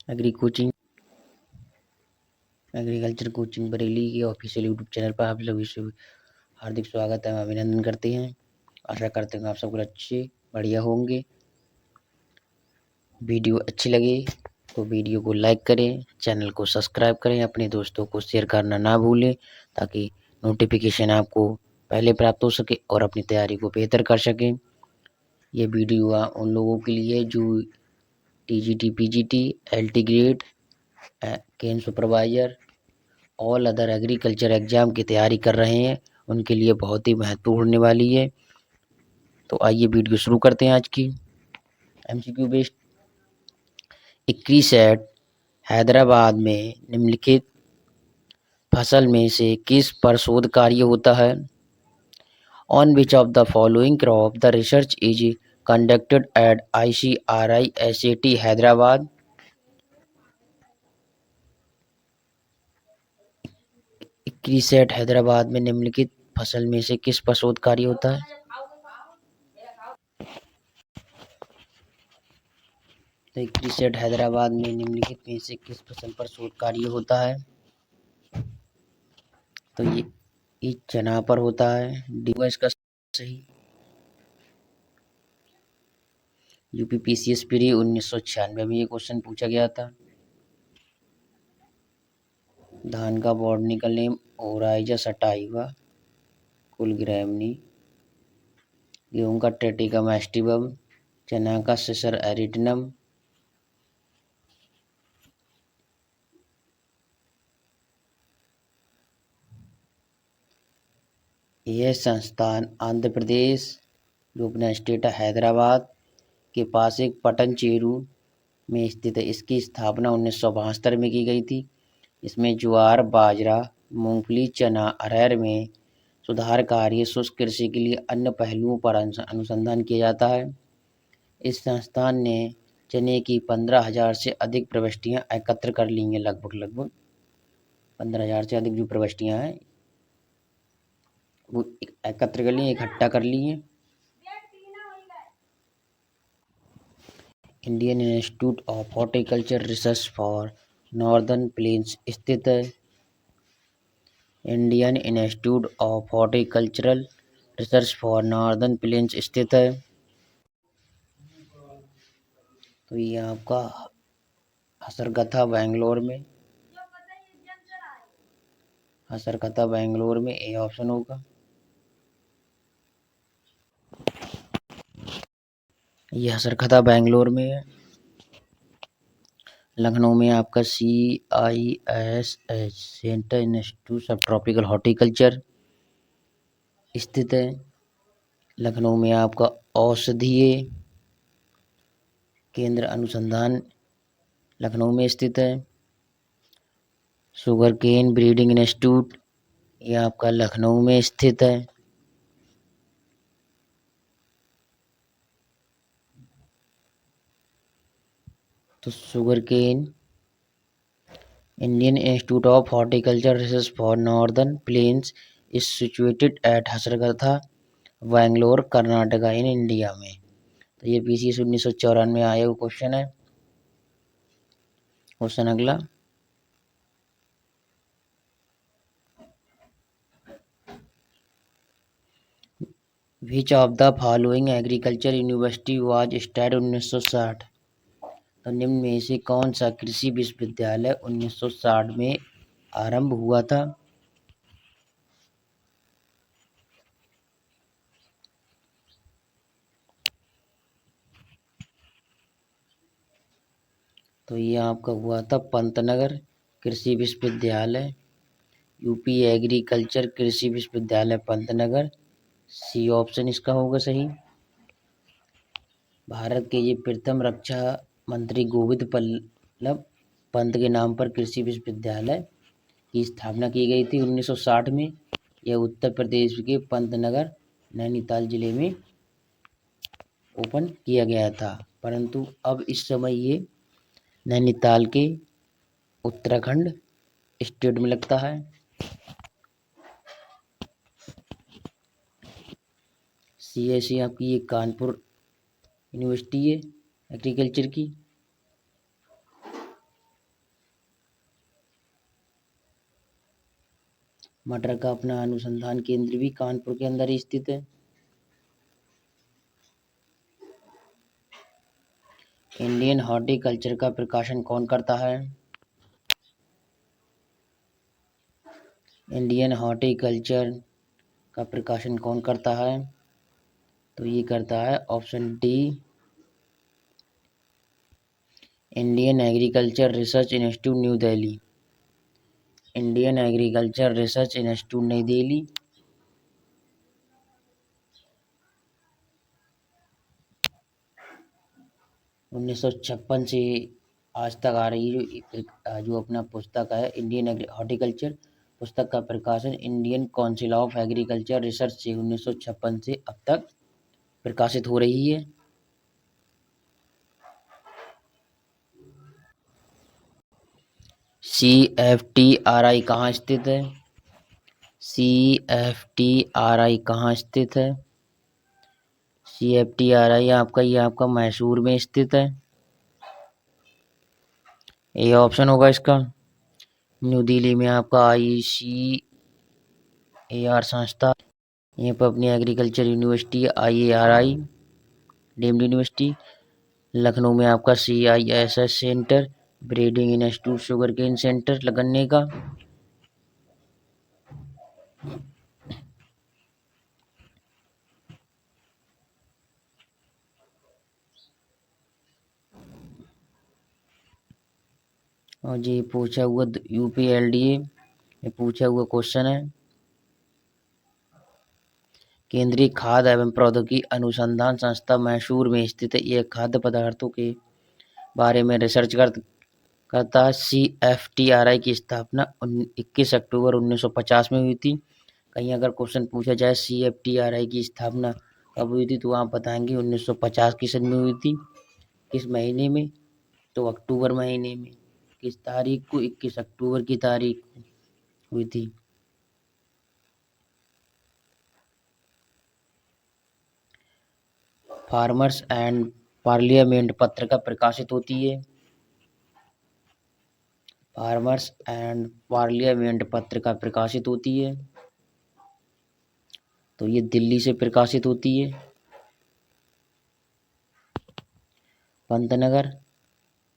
Agriculture coaching Bareilly के official YouTube channel पर आप सभी से हार्दिक स्वागत है, अभिनंदन करते हैं। आशा करते हैं आप सब कुछ अच्छे बढ़िया होंगे। वीडियो अच्छी लगे तो वीडियो को लाइक करें, चैनल को सब्सक्राइब करें, अपने दोस्तों को शेयर करना ना भूलें ताकि नोटिफिकेशन आपको पहले प्राप्त हो सके और अपनी तैयारी को बेहतर कर सकें। ये वीडियो उन लोगों के लिए जो TGT, PGT, LT grade, cane supervisor, all other agriculture exam की तैयारी कर रहे हैं, उनके लिए बहुत ही महत्वपूर्ण होने वाली है। तो आइए वीडियो शुरू करते हैं आज की। एमसीक्यू बेस्ड 21 सेट हैदराबाद में निम्नलिखित फसल में से किस पर शोध कार्य होता है? On which of the following crop the research is conducted at ICRI SAT Hyderabad? 21 set Hyderabad में निम्नलिखित फसल में से किस पर शोध कार्य होता है? तो 21 सेट हैदराबाद में निम्नलिखित में से किस फसल पर शोध कार्य होता है? तो ये चना पर होता है। डी इसका सही। यूपी PCS प्री 1996 में ये क्वेश्चन पूछा गया था। धान का बॉटनिकल नेम ओराइजा सटाइवा कुलग्रामनी। गेहूं का ट्रेटिकम एस्टिवम। चना का सिसर एरिटनम। यह संस्थान आंध्र प्रदेश जो अपना स्टेट है हैदराबाद के पास एक पटन चेरू में स्थित है। इसकी स्थापना 1972 में की गई थी। इसमें ज्वार, बाजरा, मूंगफली, चना, अरहर में सुधार कार्य, शुष्क कृषि के लिए अन्य पहलुओं पर अनुसंधान किया जाता है। इस संस्थान ने चने की 15,000 से अधिक प्रविष्टियां एकत्र कर ली हैं। लगभग 15,000 से अधिक जो प्रविष्टियां हैं वो एकत्र कर ली, इकट्ठा कर ली हैं। Indian institute of horticulture research for northern planes स्थित है। Indian institute of horticultural research for northern planes स्थित है। तो ये आपका हसरगथा बेंगलोर में, हसरगथा बेंगलोर में ए ऑप्शन होगा। ये हसरगथा बेंगलोर में है। लखनऊ में आपका CISH centre institute of tropical horticulture स्थित है। लखनऊ में आपका औषधीय केंद्र अनुसंधान लखनऊ में स्थित है। शुगर केन ब्रीडिंग इंस्टीट्यूट ये आपका लखनऊ में स्थित है। तो sugar cane Indian institute of horticulture research for northern plains is situated at Hesaraghatta Bangalore Karnataka in India में। तो ये PCS 1994 में आया हुआ क्वेश्चन है। क्वेश्चन अगला, which of the following agriculture university was start 1960? तो निम्न में से कौन सा कृषि विश्वविद्यालय 1960 में आरंभ हुआ था? तो ये आपका हुआ था पंतनगर कृषि विश्वविद्यालय। यूपी एग्रीकल्चर कृषि विश्वविद्यालय पंतनगर, सी ऑप्शन इसका होगा सही। भारत के ये प्रथम रक्षा मंत्री गोविंद बल्लभ पंत के नाम पर कृषि विश्वविद्यालय की स्थापना की गई थी 1960 में। यह उत्तर प्रदेश के पंतनगर नैनीताल जिले में ओपन किया गया था, परंतु अब इस समय ये नैनीताल के उत्तराखंड स्टेट में लगता है। CSE आपकी ये कानपुर यूनिवर्सिटी है एग्रीकल्चर की। मटर का अपना अनुसंधान केंद्र भी कानपुर के अंदर ही स्थित है। इंडियन हॉर्टिकल्चर का प्रकाशन कौन करता है? इंडियन हॉर्टिकल्चर का प्रकाशन कौन करता है? तो ये करता है option D, Indian agriculture research institute new Delhi. Indian agriculture research institute नई दिल्ली 1956 से आज तक आ रही जो अपना पुस्तक है इंडियन हॉर्टिकल्चर पुस्तक का प्रकाशन Indian council of agriculture research से 1956 से अब तक प्रकाशित हो रही है। CFTRI कहाँ स्थित है? CFTRI कहाँ स्थित है? CFTRI ये आपका मैसूर में स्थित है। ये ऑप्शन होगा इसका। न्यू दिल्ली में आपका ICAR संस्था, यहाँ पर अपनी agriculture university IARI deemed university. Lucknow में आपका CISS centre, breeding institute sugar cane centre गन्ने का। और ये पूछा हुआ UPLDA में पूछा हुआ क्वेश्चन है। केंद्रीय खाद्य एवं प्रौद्योगिकी अनुसंधान संस्था मैसूर में स्थित है। यह खाद्य पदार्थों के बारे में रिसर्च करता है। CFTRI की स्थापना 21 अक्टूबर 1950 में हुई थी। कहीं अगर क्वेश्चन पूछा जाए CFTRI की स्थापना कब हुई थी, तो आप बताएंगे 1950 की सन में हुई थी। किस महीने में? तो अक्टूबर महीने में। किस तारीख को? 21 अक्टूबर की तारीख हुई थी। फार्मर्स एंड पार्लियामेंट पत्र का प्रकाशित होती है। फार्मर्स एंड पार्लियामेंट पत्र का प्रकाशित होती है, तो ये दिल्ली से प्रकाशित होती है। पंतनगर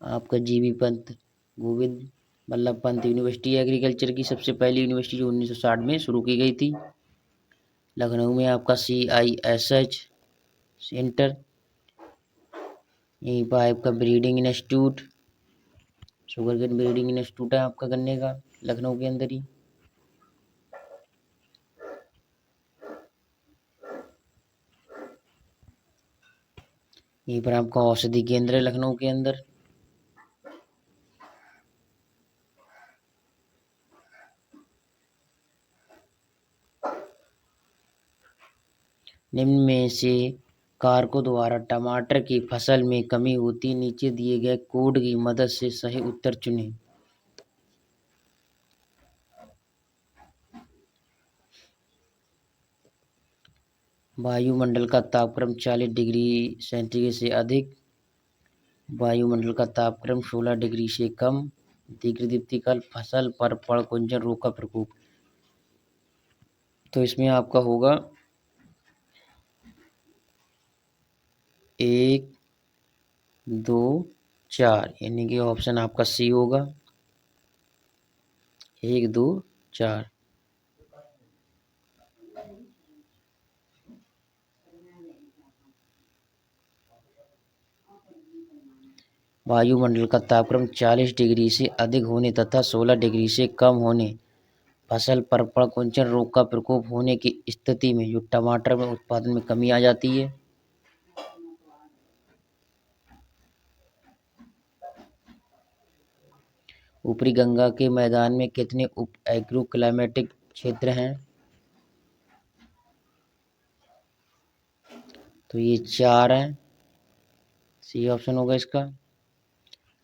आपका GV Pant, Govind Ballabh Pant university agriculture की सबसे पहली यूनिवर्सिटी जो 1960 में शुरू की गई थी। लखनऊ में आपका CISH सेंटर, यहीं पर आपका breeding institute sugar cane breeding institute है आपका गन्ने का, लखनऊ के अंदर ही। यहीं पर आपका औषधि केंद्र है लखनऊ के अंदर। निम्न में से कारकों द्वारा टमाटर की फसल में कमी होती, नीचे दिए गए कोड की मदद से सही उत्तर चुनें। वायुमंडल का तापक्रम 40 डिग्री सेंटीग्रेड से अधिक, वायुमंडल का तापक्रम 16 डिग्री से कम, तीव्र दीप्तिकल फसल पर परागकुंचन रोग का प्रकोप। तो इसमें आपका होगा 1, 2, 4, यानी कि ऑप्शन आपका C होगा, 1, 2, 4। वायुमंडल का तापक्रम 40 डिग्री से अधिक होने तथा 16 डिग्री से कम होने फसल पर परागकुंचन रोग का प्रकोप होने की स्थिति में जो टमाटर में उत्पादन में कमी आ जाती है। ऊपरी गंगा के मैदान में कितने उप एग्रो क्लाइमेटिक क्षेत्र हैं? तो ये 4 हैं, C ऑप्शन होगा इसका।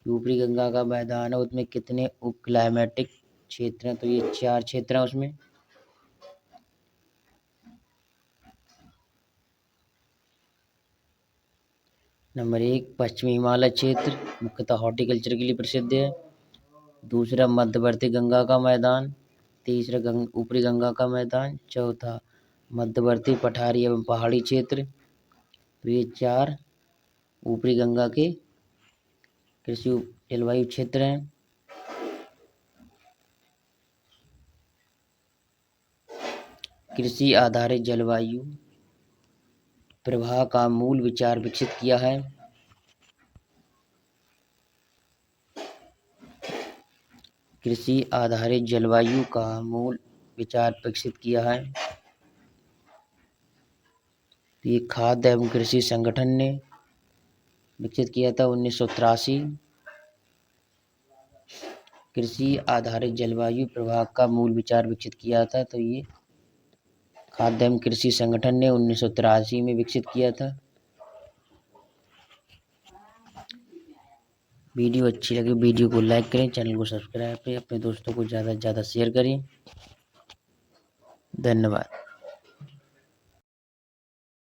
ऊपरी गंगा का मैदान है, उसमें कितने उप क्लाइमेटिक क्षेत्र हैं? तो ये 4 क्षेत्र हैं उसमें। नंबर 1 पश्चिमी हिमालय क्षेत्र मुख्यतः हॉर्टिकल्चर के लिए प्रसिद्ध है। दूसरा मध्यवर्ती गंगा का मैदान, तीसरा ऊपरी गंगा का मैदान। चौथा मध्यवर्ती पठारी एवं पहाड़ी क्षेत्र। तो ये 4 ऊपरी गंगा के कृषि जलवायु क्षेत्र हैं। कृषि आधारित जलवायु प्रवाह का मूल विचार विकसित किया है। कृषि आधारित जलवायु का मूल विचार विकसित किया है। ये खाद्य एवं कृषि संगठन ने विकसित किया था 1983। कृषि आधारित जलवायु प्रभाव का मूल विचार विकसित किया था, तो ये खाद्य एवं कृषि संगठन ने 1983 में विकसित किया था। वीडियो अच्छी लगी वीडियो को लाइक करें, चैनल को सब्सक्राइब करें, अपने दोस्तों को ज़्यादा से ज़्यादा शेयर करें। धन्यवाद।